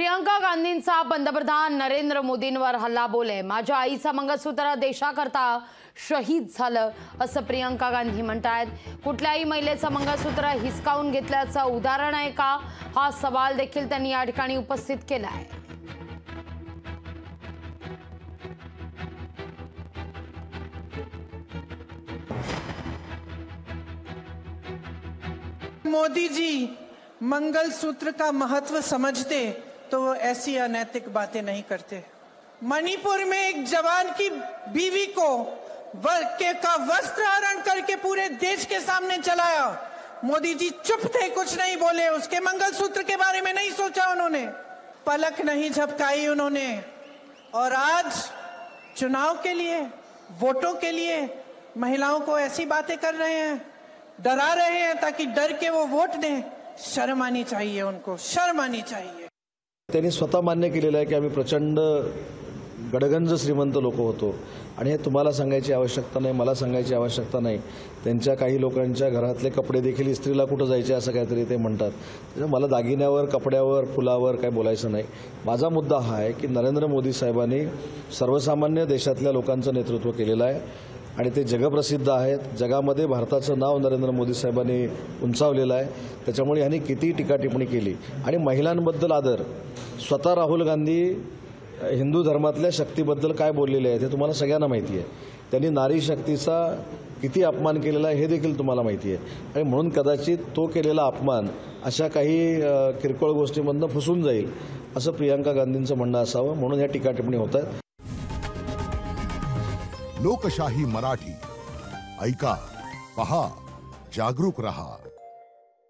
प्रियंका गांधींचा पंतप्रधान नरेंद्र मोदींवर हल्लाबोल आहे। माझ्या आईचं मंगळसूत्र देशाकरता शहीद झालं असं प्रियंका गांधी म्हणतात। कुठल्याही महिलेचं मंगळसूत्र हिसकावून घेतल्याचं उदाहरण आहे का, हा सवाल देखील त्यांनी या ठिकाणी उपस्थित केला आहे। मोदी जी मंगलसूत्र का महत्व समझते तो वो ऐसी अनैतिक बातें नहीं करते। मणिपुर में एक जवान की बीवी को का वस्त्र हरण करके पूरे देश के सामने चलाया। मोदी जी चुप थे, कुछ नहीं बोले, उसके मंगलसूत्र के बारे में नहीं सोचा उन्होंने, पलक नहीं झपकाई उन्होंने। और आज चुनाव के लिए, वोटों के लिए महिलाओं को ऐसी बातें कर रहे हैं, डरा रहे हैं ताकि डर के वो वोट दें। शर्म आनी चाहिए उनको, शर्म आनी चाहिए। त्यांनी स्वतः मान्य केलेलं आहे की आम्ही प्रचंड गडगंज श्रीमंत लोक होतो आणि हे तुम्हाला सांगायची आवश्यकता नाही, मला सांगायची आवश्यकता नाही। त्यांच्या काही लोकांच्या घरातले कपडे देखील इस्त्रीला कुठे जायचे असं काहीतरी ते म्हणतात। त्यामुळे मला दागिन्यावर, कपड्यावर, फुलावर काही बोलायचं नाही। माझा मुद्दा हा आहे की नरेंद्र मोदी साहेबांनी सर्वसामान्य देशातल्या लोकांचं नेतृत्व केलेलं आहे आणि ते जगप्रसिद्ध आहेत। जगामध्ये भारताचं नाव नरेंद्र मोदी साहेबांनी उंचावलेलं आहे। त्याच्यामुळे यांनी किती टीका टिप्पणी केली आणि महिलांबद्दल आदर, स्वतः राहुल गांधी हिंदू धर्मातल्या शक्तीबद्दल काय बोललेले आहेत हे तुम्हाला सगळ्यांना माहिती आहे। त्यांनी नारी शक्तीचा किती अपमान केलेला आहे हे देखील तुम्हाला माहिती आहे आणि म्हणून कदाचित तो केलेला अपमान अशा काही किरकोळ गोष्टींमधून फसून जाईल असं प्रियंका गांधींचं म्हणणं असावं, म्हणून या टीका टिप्पणी होत आहेत। लोकशाही मराठी ऐका, पहा, जागरूक रहा।